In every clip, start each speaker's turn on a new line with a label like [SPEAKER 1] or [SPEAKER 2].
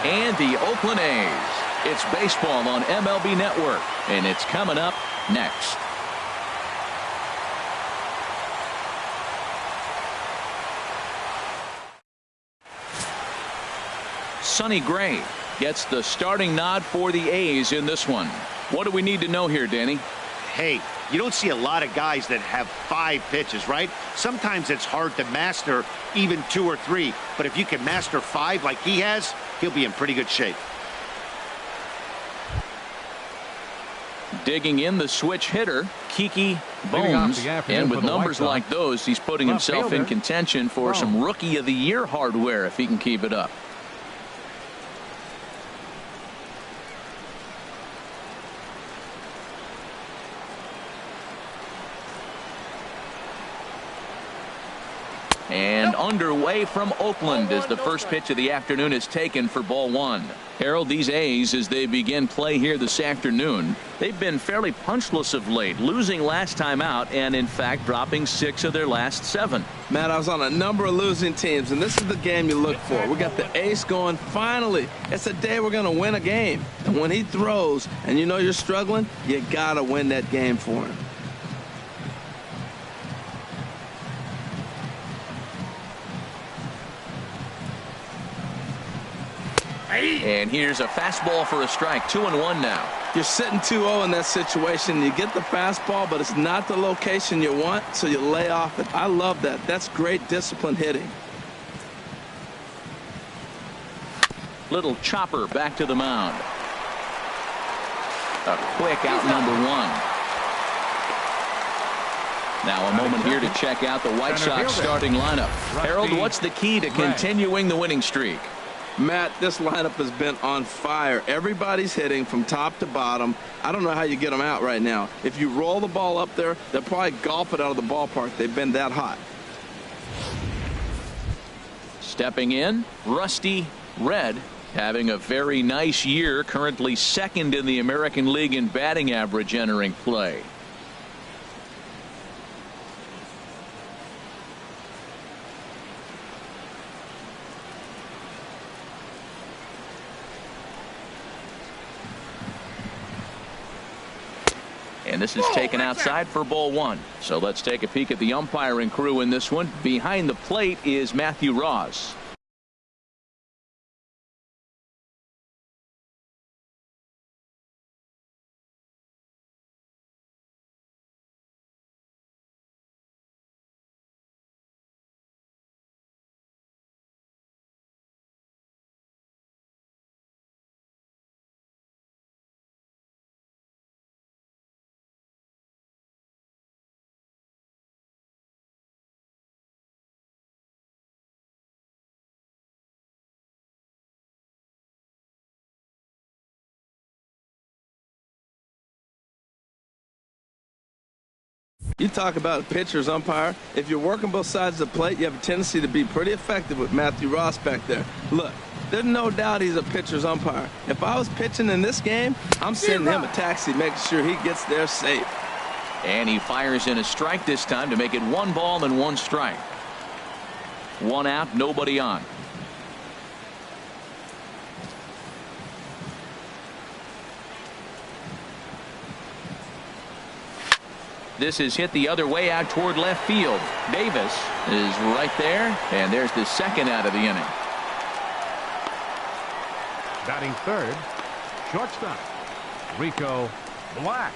[SPEAKER 1] and the Oakland A's. It's baseball on MLB Network, and it's coming up next. Sonny Gray gets the starting nod for the A's in this one. What do we need to know here, Danny?
[SPEAKER 2] Hey, you don't see a lot of guys that have 5 pitches, right? Sometimes it's hard to master even 2 or 3. But if you can master 5 like he has, he'll be in pretty good shape.
[SPEAKER 1] Digging in the switch hitter, Kiki Bones. And with numbers like those, he's putting himself in contention for some Rookie of the Year hardware if he can keep it up. And underway from Oakland as the first pitch of the afternoon is taken for ball 1. Harold, these A's, as they begin play here this afternoon, they've been fairly punchless of late, losing last time out and, in fact, dropping 6 of their last 7.
[SPEAKER 3] Matt, I was on a number of losing teams, and this is the game you look for. We got the ace going. Finally, it's a day we're going to win a game. And when he throws and you know you're struggling, you got to win that game for him.
[SPEAKER 1] And here's a fastball for a strike. 2-1 now.
[SPEAKER 3] You're sitting 2-0 in that situation. You get the fastball, but it's not the location you want, so you lay off it. I love that. That's great disciplined hitting.
[SPEAKER 1] Little chopper back to the mound. A quick out number 1. Now a moment here to check out the White Sox starting lineup. Harold, what's the key to continuing the winning streak?
[SPEAKER 3] Matt, this lineup has been on fire. Everybody's hitting from top to bottom. I don't know how you get them out right now. If you roll the ball up there, they'll probably golf it out of the ballpark. They've been that hot.
[SPEAKER 1] Stepping in, Rusty Red, having a very nice year, currently 2nd in the American League in batting average entering play. And this is taken outside for ball 1. So let's take a peek at the umpiring crew in this one. Behind the plate is Matthew Ross.
[SPEAKER 3] You talk about a pitcher's umpire. If you're working both sides of the plate, you have a tendency to be pretty effective with Matthew Ross back there. Look, there's no doubt he's a pitcher's umpire. If I was pitching in this game, I'm sending him a taxi, making sure he gets there safe.
[SPEAKER 1] And he fires in a strike this time to make it 1 ball and 1 strike. 1 out, nobody on. This is hit the other way out toward left field. Davis is right there, and there's the 2nd out of the inning.
[SPEAKER 4] Batting 3rd, shortstop, Rico Black.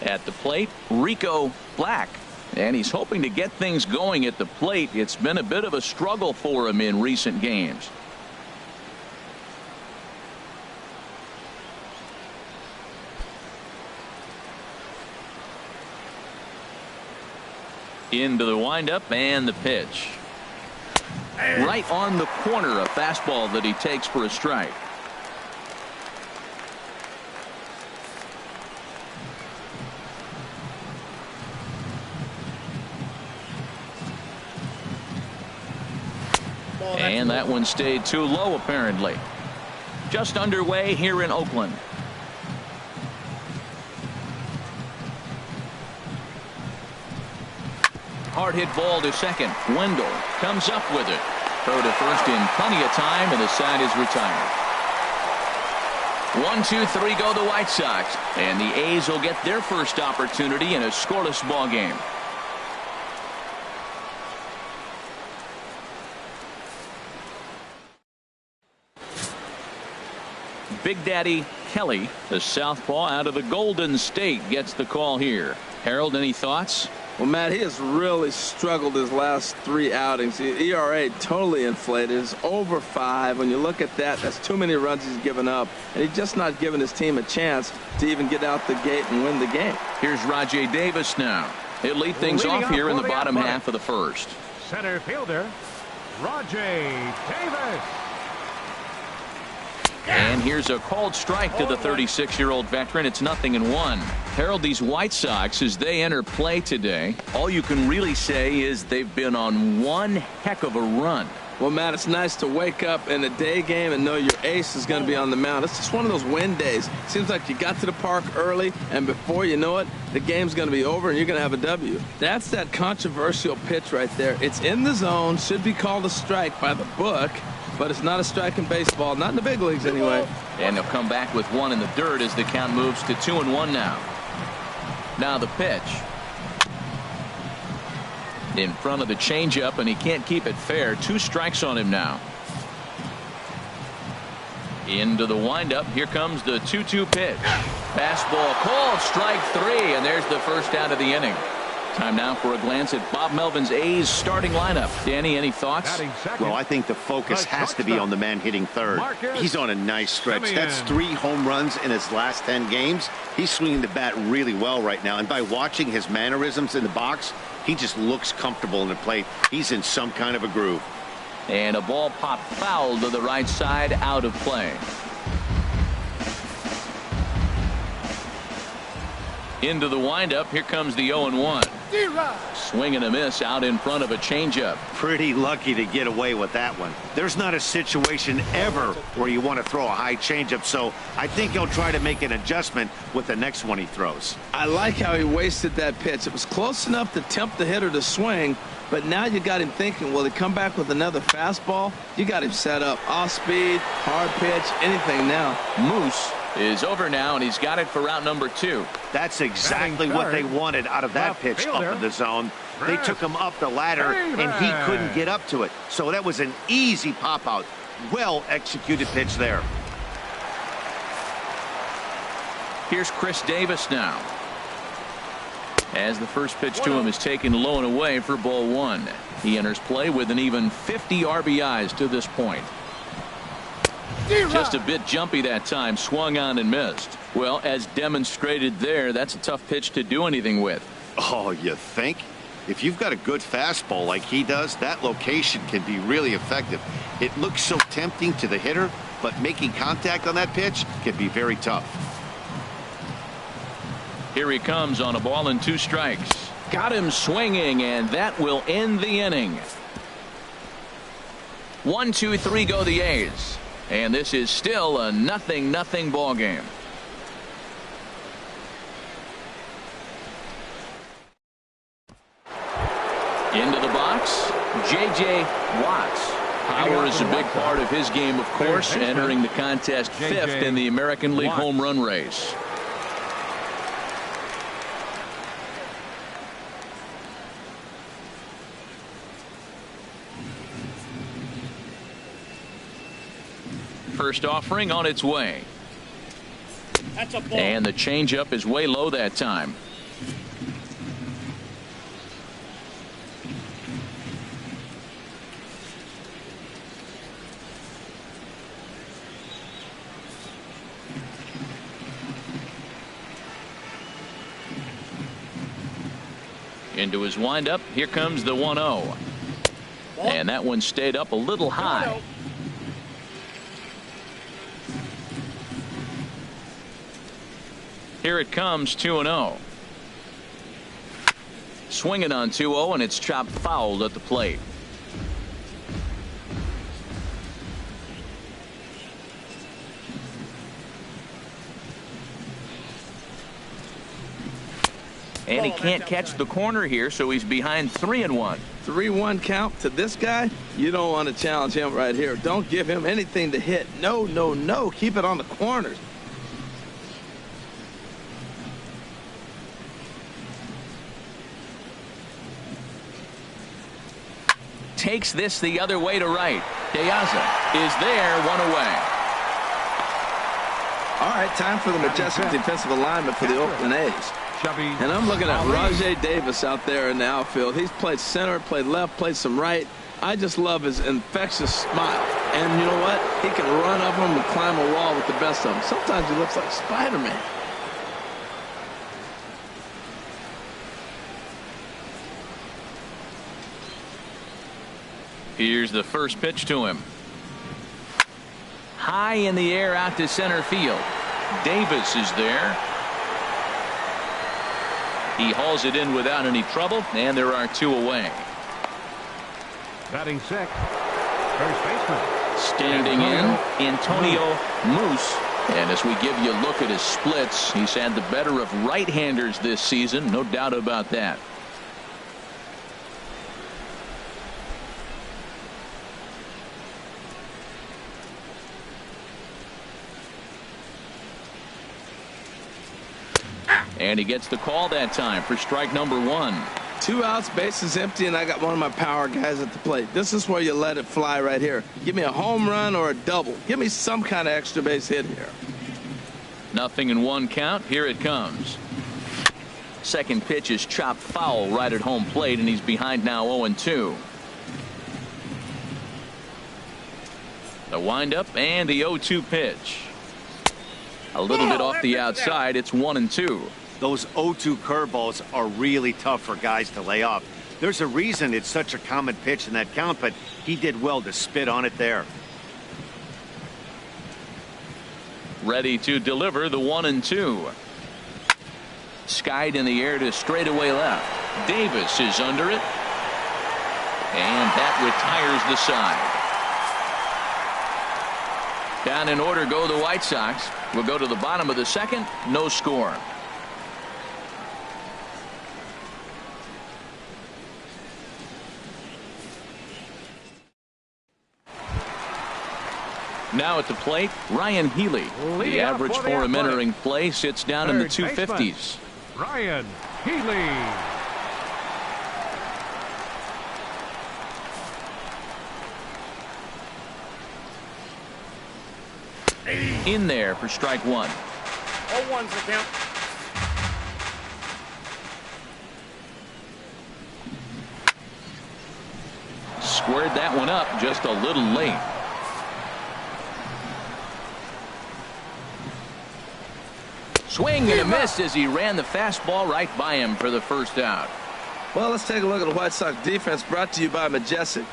[SPEAKER 1] At the plate, Rico Black. And he's hoping to get things going at the plate. It's been a bit of a struggle for him in recent games. Into the windup and the pitch. Right on the corner, a fastball that he takes for a strike. And that one stayed too low, apparently. Just underway here in Oakland. Hard hit ball to second. Wendell comes up with it. Throw to first in plenty of time, and the side is retired. 1-2-3 go the White Sox, and the A's will get their first opportunity in a scoreless ball game. Big Daddy Kelly, the southpaw out of the Golden State, gets the call here. Harold, any thoughts?
[SPEAKER 3] Well, Matt, he has really struggled his last 3 outings. The ERA totally inflated. It's over 5. When you look at that, that's too many runs he's given up. And he's just not giving his team a chance to even get out the gate and win the game.
[SPEAKER 1] Here's Rajai Davis now. He'll lead things off here in the bottom half of the first.
[SPEAKER 4] Center fielder, Rajai Davis.
[SPEAKER 1] And here's a called strike to the 36-year-old veteran. It's 0-1. Harold, these White Sox, as they enter play today, all you can really say is they've been on one heck of a run.
[SPEAKER 3] Well, Matt, it's nice to wake up in a day game and know your ace is going to be on the mound. It's just one of those win days. Seems like you got to the park early, and before you know it, the game's going to be over and you're going to have a W. That's that controversial pitch right there. It's in the zone, should be called a strike by the book, but it's not a strike in baseball, not in the big leagues anyway.
[SPEAKER 1] And they'll come back with one in the dirt as the count moves to 2-1 now. Now the pitch. In front of the changeup, and he can't keep it fair. 2 strikes on him now. Into the windup. Here comes the 2-2 pitch. Fastball called, strike 3, and there's the first out of the inning. Time now for a glance at Bob Melvin's A's starting lineup. Danny, any thoughts?
[SPEAKER 2] Well, I think the focus has to be on the man hitting third. He's on a nice stretch. That's 3 home runs in his last 10 games. He's swinging the bat really well right now. And by watching his mannerisms in the box, he just looks comfortable in the plate. He's in some kind of a groove.
[SPEAKER 1] And a ball popped foul to the right side, out of play. Into the windup. Here comes the 0-1. Swing and a miss out in front of a changeup.
[SPEAKER 2] Pretty lucky to get away with that one. There's not a situation ever where you want to throw a high changeup, so I think he'll try to make an adjustment with the next one he throws.
[SPEAKER 3] I like how he wasted that pitch. It was close enough to tempt the hitter to swing, but now you got him thinking, will he come back with another fastball? You got him set up. Off speed, hard pitch, anything now.
[SPEAKER 1] Moose is over now, and he's got it for out number 2.
[SPEAKER 2] That's exactly what they wanted out of that pitch up in the zone. They took him up the ladder, and he couldn't get up to it. So that was an easy pop-out. Well-executed pitch there.
[SPEAKER 1] Here's Chris Davis now. As the first pitch to him is taken low and away for ball 1. He enters play with an even 50 RBIs to this point. Just a bit jumpy that time, swung on and missed. Well, as demonstrated there, that's a tough pitch to do anything with.
[SPEAKER 2] Oh, you think? If you've got a good fastball like he does, that location can be really effective. It looks so tempting to the hitter, but making contact on that pitch can be very tough.
[SPEAKER 1] Here he comes on a ball and 2 strikes. Got him swinging, and that will end the inning. 1-2-3 go the A's. And this is still a 0-0 ball game. Into the box, J.J. Watts. Power is a big part of his game, of course, entering the contest 5th in the American League home run race. First offering on its way.
[SPEAKER 5] That's a ball.
[SPEAKER 1] And the changeup is way low that time. Into his windup. Here comes the 1-0. And that one stayed up a little high. Here it comes, 2-0. Swinging on 2-0, and it's chopped fouled at the plate. And he can't catch the corner here, so he's behind 3-1.
[SPEAKER 3] 3-1 count to this guy. You don't want to challenge him right here. Don't give him anything to hit. No, no, no. Keep it on the corners.
[SPEAKER 1] Takes this the other way to right. De Aza is there, one away.
[SPEAKER 3] All right, time for the majestic defensive alignment for the Oakland A's. And I'm looking at Rajay Davis out there in the outfield. He's played center, played left, played some right. I just love his infectious smile. And you know what? He can run up them and climb a wall with the best of them. Sometimes he looks like Spider-Man.
[SPEAKER 1] Here's the first pitch to him. High in the air out to center field. Davis is there. He hauls it in without any trouble, and there are 2 away.
[SPEAKER 4] Batting sixth, first baseman.
[SPEAKER 1] Standing in, Antonio Moose. And as we give you a look at his splits, he's had the better of right-handers this season, no doubt about that. And he gets the call that time for strike number 1.
[SPEAKER 3] 2 outs, bases empty, and I got one of my power guys at the plate. This is where you let it fly right here. Give me a home run or a double. Give me some kind of extra base hit here.
[SPEAKER 1] 0-1 count. Here it comes. Second pitch is chopped foul right at home plate, and he's behind now 0-2. The windup and the 0-2 pitch. A little bit off the outside. It's 1-2.
[SPEAKER 2] Those 0-2 curveballs are really tough for guys to lay off. There's a reason it's such a common pitch in that count, but he did well to spit on it there.
[SPEAKER 1] Ready to deliver the 1-2. Skied in the air to straightaway left. Davis is under it. And that retires the side. Down in order go the White Sox. We'll go to the bottom of the second. No score. Now at the plate, Ryan Healy. The average for him entering play sits down in the 250s.
[SPEAKER 4] Ryan Healy.
[SPEAKER 1] In there for strike 1.
[SPEAKER 5] 0-1's the count.
[SPEAKER 1] Squared that one up just a little late. Swing and a miss as he ran the fastball right by him for the first out.
[SPEAKER 3] Well, let's take a look at the White Sox defense brought to you by Majestic.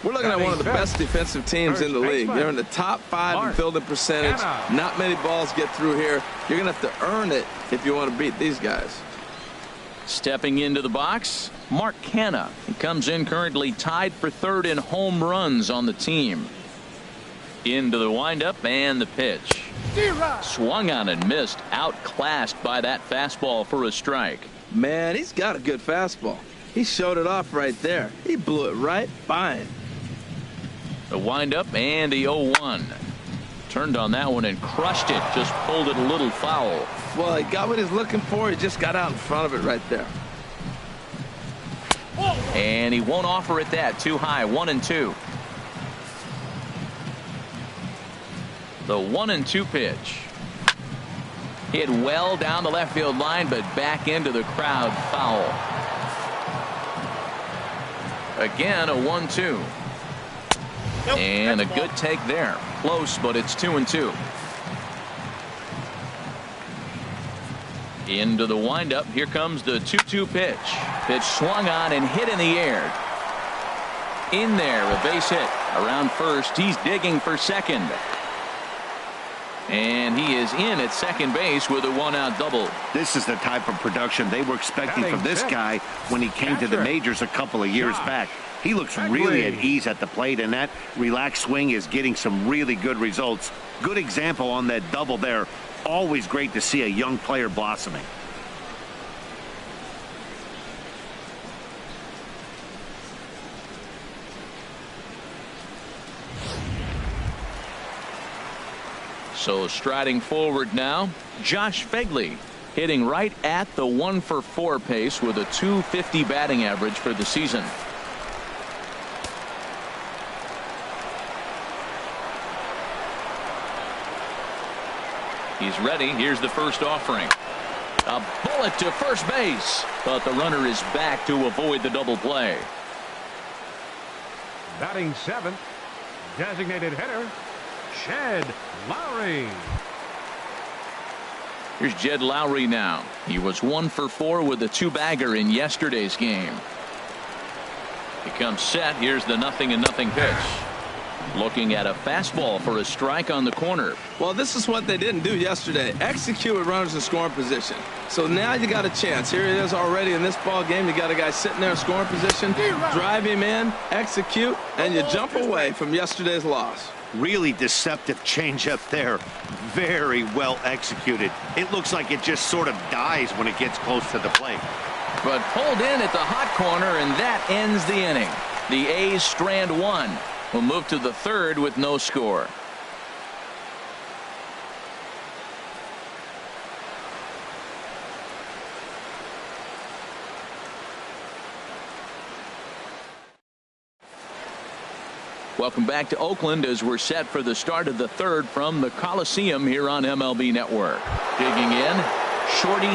[SPEAKER 3] We're looking at one of the best defensive teams in the league. They're in the top 5 in fielding percentage. Not many balls get through here. You're going to have to earn it if you want to beat these guys.
[SPEAKER 1] Stepping into the box, Mark Canha. He comes in currently tied for 3rd in home runs on the team. Into the windup and the pitch. Swung on and missed. Outclassed by that fastball for a strike.
[SPEAKER 3] Man, he's got a good fastball. He showed it off right there. He blew it right by him.
[SPEAKER 1] The windup and the 0-1. Turned on that one and crushed it. Just pulled it a little foul.
[SPEAKER 3] Well, he got what he's looking for. He just got out in front of it right there.
[SPEAKER 1] And he won't offer it that. Too high. 1-2. The 1-2 pitch. Hit well down the left field line, but back into the crowd. Foul. Again, a 1-2. And a good take there. Close, but it's 2-2. Into the windup. Here comes the 2-2 pitch. Pitch swung on and hit in the air. In there, a base hit. Around first, he's digging for second. And he is in at second base with a 1-out double.
[SPEAKER 2] This is the type of production they were expecting from this guy when he came to the majors a couple of years back. He looks really at ease at the plate, and that relaxed swing is getting some really good results. Good example on that double there. Always great to see a young player blossoming.
[SPEAKER 1] So striding forward now, Josh Fegley, hitting right at the 1-for-4 pace with a .250 batting average for the season. He's ready. Here's the first offering. A bullet to first base, but the runner is back to avoid the double play.
[SPEAKER 4] Batting seventh, designated hitter, Jed Lowry.
[SPEAKER 1] Here's Jed Lowry now. He was 1-for-4 with a 2-bagger in yesterday's game. He comes set. Here's the 0-0 pitch. Looking at a fastball for a strike on the corner.
[SPEAKER 3] Well, this is what they didn't do yesterday. Execute with runners in scoring position. So now you got a chance. Here it is already in this ball game. You got a guy sitting there in scoring position. Drive him in, execute, and you jump away from yesterday's loss.
[SPEAKER 2] Really deceptive changeup there. Very well executed. It looks like it just sort of dies when it gets close to the plate.
[SPEAKER 1] But pulled in at the hot corner, and that ends the inning. The A's strand one. We'll move to the third with no score. Welcome back to Oakland as we're set for the start of the third from the Coliseum here on MLB Network. Digging in, Shorty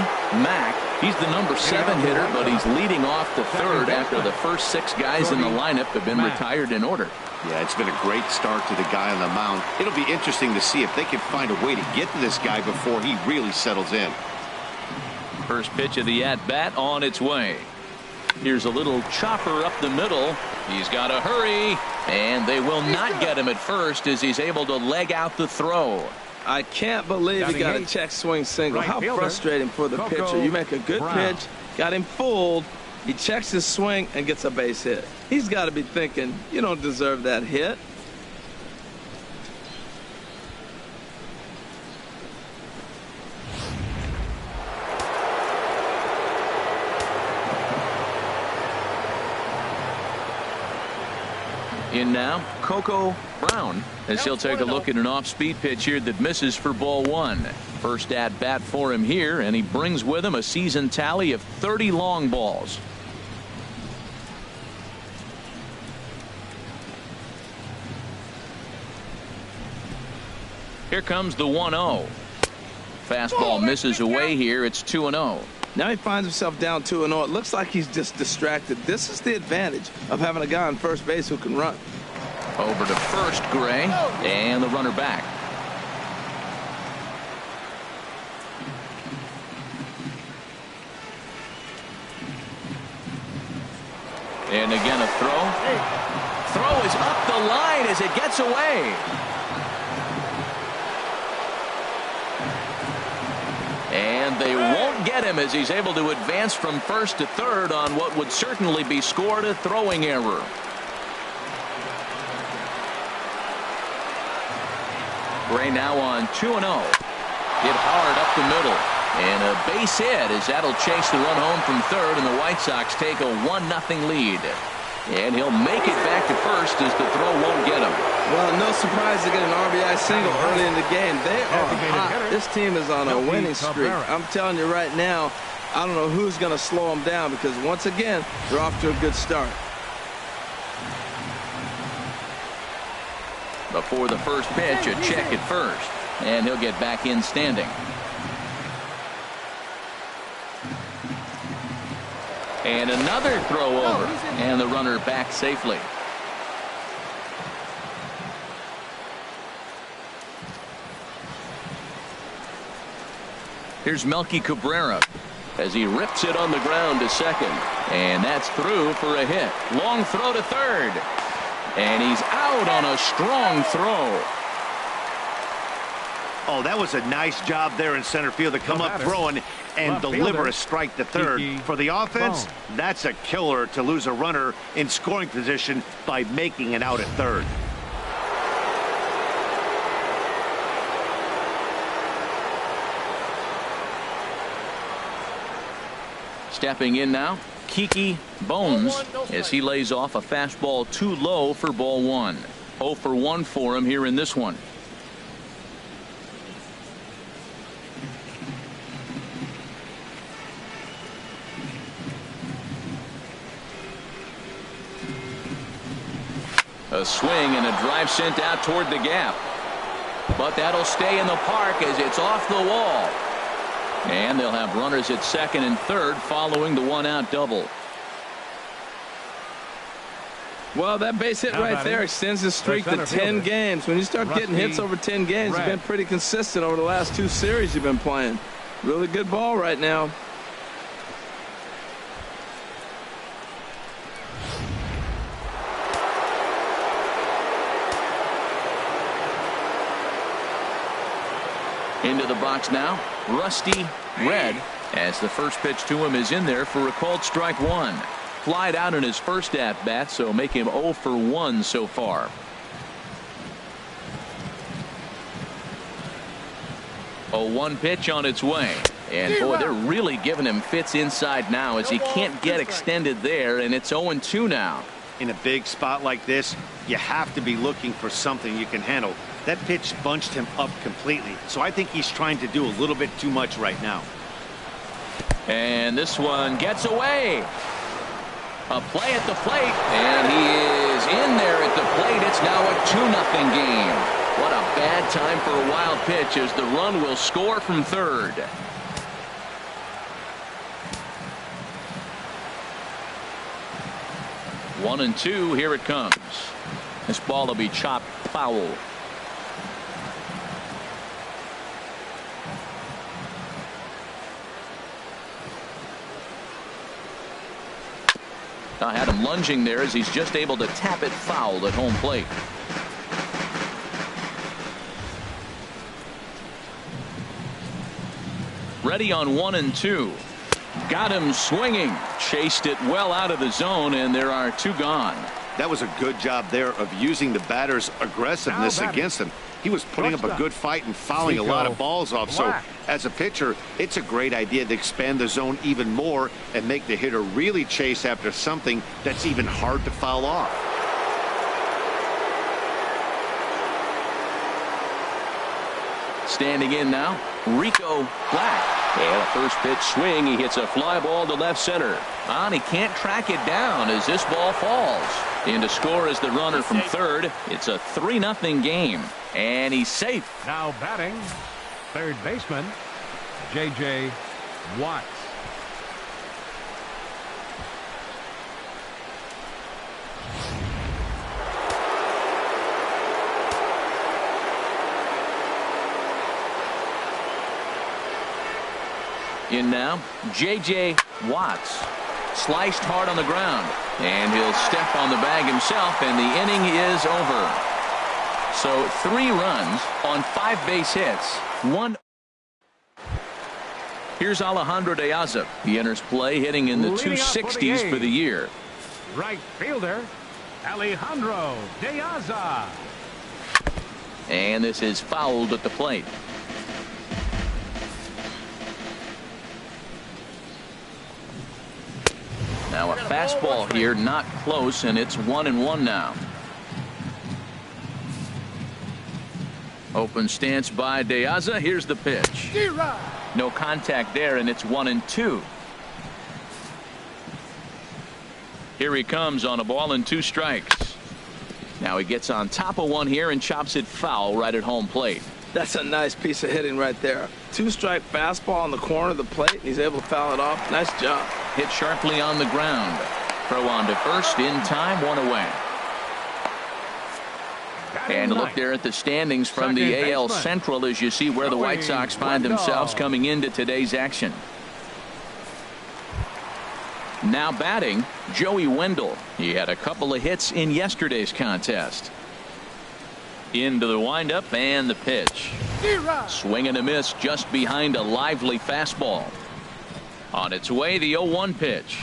[SPEAKER 1] Mack. He's the number 7 hitter, but he's leading off the third after the first 6 guys in the lineup have been retired in order.
[SPEAKER 2] Yeah, it's been a great start to the guy on the mound. It'll be interesting to see if they can find a way to get to this guy before he really settles in.
[SPEAKER 1] First pitch of the at-bat on its way. Here's a little chopper up the middle. He's got to hurry, and they will not get him at first as he's able to leg out the throw.
[SPEAKER 3] I can't believe he got a check swing single. How frustrating for the pitcher. You make a good pitch, got him fooled. He checks his swing and gets a base hit. He's got to be thinking, you don't deserve that hit.
[SPEAKER 1] In now, Coco Brown, as he'll take a look at an off-speed pitch here that misses for ball 1. First at bat for him here, and he brings with him a season tally of 30 long balls. Here comes the 1-0. Fastball misses away here. It's 2-0.
[SPEAKER 3] Now he finds himself down 2-0. It looks like he's just distracted. This is the advantage of having a guy on first base who can run.
[SPEAKER 1] Over to first, Gray, and the runner back. And again a throw. Throw is up the line as it gets away. And they won't get him as he's able to advance from first to third on what would certainly be scored a throwing error. Gray now on 2-0. Hit hard up the middle. And a base hit as that'll chase the run home from third, and the White Sox take a 1-0 lead. And he'll make it back to first as the throw won't get him.
[SPEAKER 3] Well, no surprise to get an RBI single early in the game. They are hot. This team is on a winning streak. I'm telling you right now, I don't know who's going to slow them down because once again, they're off to a good start.
[SPEAKER 1] Before the first pitch, a check at first, and he'll get back in standing. And another throw over, and the runner back safely. Here's Melky Cabrera as he rips it on the ground to second, and that's through for a hit. Long throw to third, and he's out on a strong throw.
[SPEAKER 2] Oh, that was a nice job there in center field to come up throwing and deliver a strike to third. For the offense, that's a killer to lose a runner in scoring position by making it out at third.
[SPEAKER 1] Stepping in now, Kiki Bones as he lays off a fastball too low for ball 1. 0 for 1 for him here in this one. A swing and a drive sent out toward the gap. But that'll stay in the park as it's off the wall. And they'll have runners at second and third following the one-out double.
[SPEAKER 3] Well, that base hit right there extends the streak to 10 games. When you start getting hits over 10 games, you've been pretty consistent over the last 2 series you've been playing. Really good ball right now.
[SPEAKER 1] Into the box now, Rusty Red, as the first pitch to him is in there for a called strike 1. Flied out in his first at-bat, so make him 0 for 1 so far. A 1 pitch on its way. And boy, they're really giving him fits inside now as he can't get extended there, and it's 0-2 now.
[SPEAKER 2] In a big spot like this, you have to be looking for something you can handle. That pitch bunched him up completely, so I think he's trying to do a little bit too much right now.
[SPEAKER 1] And this one gets away. A play at the plate, and he is in there at the plate. It's now a 2-0 game. What a bad time for a wild pitch as the run will score from third. One and two, here it comes. This ball will be chopped foul. I had him lunging there as he's just able to tap it foul at home plate. Ready on 1 and 2. Got him swinging. Chased it well out of the zone, and there are 2 gone.
[SPEAKER 2] That was a good job there of using the batter's aggressiveness against him. He was putting up a good fight and fouling a lot of balls off. So as a pitcher, it's a great idea to expand the zone even more and make the hitter really chase after something that's even hard to foul off.
[SPEAKER 1] Standing in now, Rico Black. And a first pitch swing. He hits a fly ball to left center. And he can't track it down as this ball falls. In to score is the runner from third. It's a 3-0 game. And he's safe.
[SPEAKER 4] Now batting, third baseman, J.J. Watts.
[SPEAKER 1] In now, J.J. Watts. Sliced hard on the ground. And he'll step on the bag himself, and the inning is over. So 3 runs on 5 base hits. 1. Here's Alejandro De Aza. He enters play hitting in the 260s for the year.
[SPEAKER 4] Right fielder, Alejandro De Aza.
[SPEAKER 1] And this is fouled at the plate. Now a fastball here, not close, and it's 1-1 now. Open stance by De Aza. Here's the pitch. No contact there, and it's 1-2. Here he comes on a ball and 2 strikes. Now he gets on top of one here and chops it foul right at home plate.
[SPEAKER 3] That's a nice piece of hitting right there. 2-strike fastball on the corner of the plate, and he's able to foul it off. Nice job.
[SPEAKER 1] Hit sharply on the ground. Throw on to first in time, 1 away. And look there at the standings from the AL Central as you see where the White Sox find themselves coming into today's action. Now batting, Joey Wendell. He had a couple of hits in yesterday's contest. Into the windup and the pitch. Swing and a miss just behind a lively fastball. On its way, the 0-1 pitch.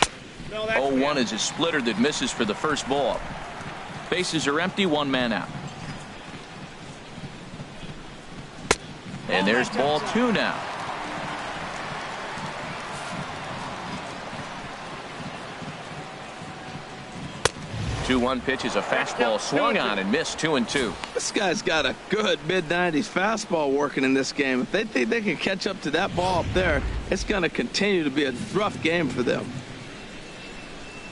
[SPEAKER 1] 0-1 is a splitter that misses for the first ball. Bases are empty, 1 man out. And there's ball 2 now. 2-1 pitch is a fastball swung on and missed. 2-2.
[SPEAKER 3] This guy's got a good mid-90s fastball working in this game. If they think they can catch up to that ball up there, it's going to continue to be a rough game for them.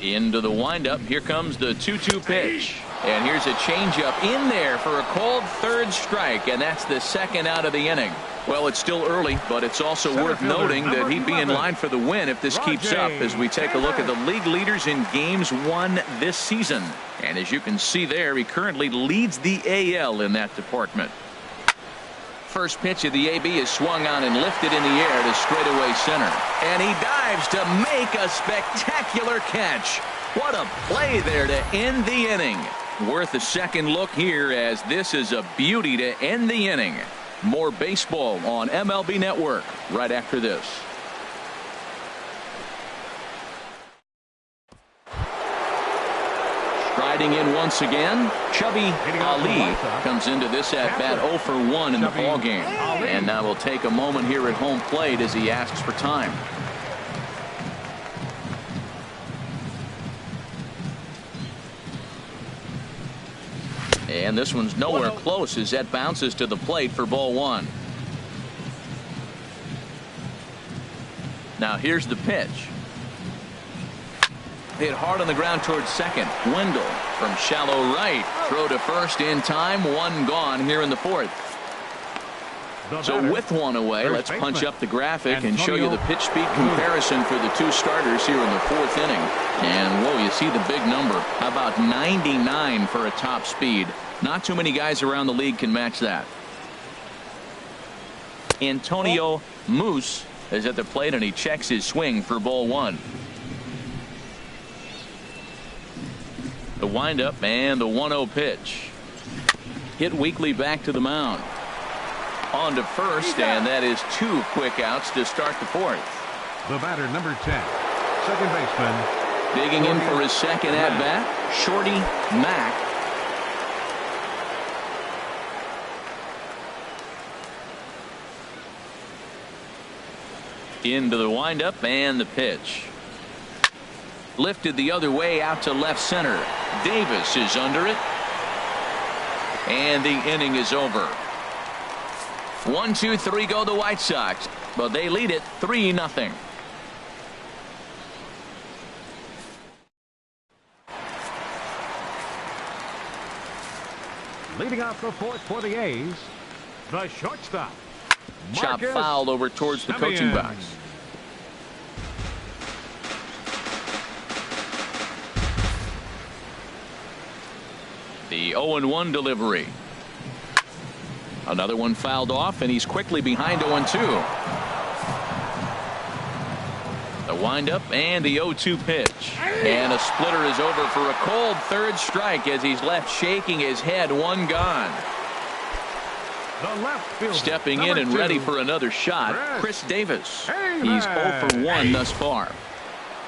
[SPEAKER 1] Into the windup. Here comes the 2-2 pitch. And here's a changeup in there for a called third strike, and that's the second out of the inning. Well, it's still early, but it's also worth noting that he'd be in line for the win if this keeps up as we take a look at the league leaders in games won this season. And as you can see there, he currently leads the AL in that department. First pitch of the AB is swung on and lifted in the air to straightaway center. And he dives to make a spectacular catch. What a play there to end the inning. Worth a second look here, as this is a beauty to end the inning. More baseball on MLB Network right after this. Striding in once again, Chubby Ali comes into this at bat 0 for 1 in the ballgame. And now we'll take a moment here at home plate as he asks for time. And this one's nowhere close as that bounces to the plate for ball 1. Now here's the pitch. Hit hard on the ground towards second. Wendell from shallow right. Throw to first in time. One gone here in the fourth. So with one away, let's punch up the graphic and show you the pitch speed comparison for the two starters here in the fourth inning. And whoa, you see the big number. How about 99 for a top speed? Not too many guys around the league can match that. Antonio Moose is at the plate, and he checks his swing for ball 1. The windup and the 1-0 pitch. Hit weakly back to the mound. On to first, and that is 2 quick outs to start the fourth.
[SPEAKER 4] The batter, number 10, second baseman.
[SPEAKER 1] Digging in for his second at bat, Shorty Mack. Into the windup and the pitch. Lifted the other way out to left center. Davis is under it. And the inning is over. 1, 2, 3 go the White Sox, but they lead it 3-0.
[SPEAKER 4] Leading off the fourth for the A's, the shortstop.
[SPEAKER 1] Chop fouled over towards the coaching box. The 0-1 delivery. Another one fouled off, and he's quickly behind 0-2. The windup and the 0-2 pitch. And a splitter is over for a cold third strike as he's left shaking his head. One gone.
[SPEAKER 4] The left fielder,
[SPEAKER 1] stepping in and ready for another shot, Chris Davis. He's 0 for 1 thus far.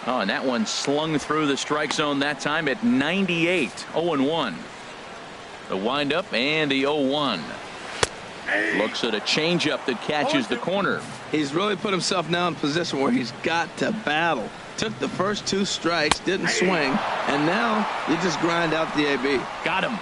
[SPEAKER 1] Oh, and that one slung through the strike zone that time at 98. 0-1. The windup and the 0-1. Looks at a changeup that catches the corner.
[SPEAKER 3] He's really put himself now in a position where he's got to battle. Took the first 2 strikes, didn't swing, and now you just grind out the AB.
[SPEAKER 1] Got him.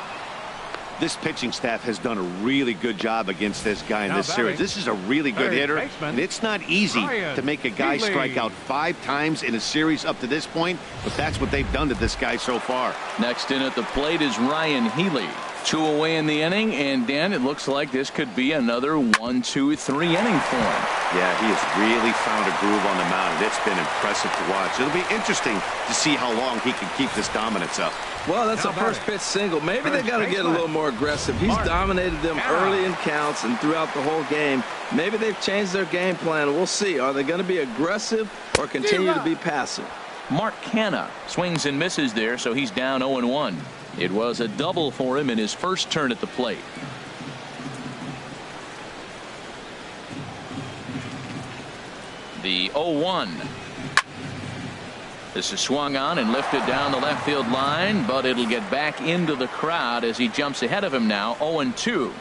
[SPEAKER 2] This pitching staff has done a really good job against this guy in this series. This is a really good hitter, and it's not easy to make a guy strike out 5 times in a series up to this point, but that's what they've done to this guy so far.
[SPEAKER 1] Next in at the plate is Ryan Healy. 2 away in the inning, and Dan, it looks like this could be another 1, 2, 3 inning for him.
[SPEAKER 2] Yeah, he has really found a groove on the mound. It's been impressive to watch. It'll be interesting to see how long he can keep this dominance up.
[SPEAKER 3] Well, that's a first pitch single. Maybe they got to get a little more aggressive. He's dominated them early in counts and throughout the whole game. Maybe they've changed their game plan. We'll see. Are they going to be aggressive or continue to be passive?
[SPEAKER 1] Mark Canha swings and misses there, so he's down 0-1. It was a double for him in his first turn at the plate. The 0-1. This is swung on and lifted down the left field line, but it'll get back into the crowd as he jumps ahead of him now. 0-2.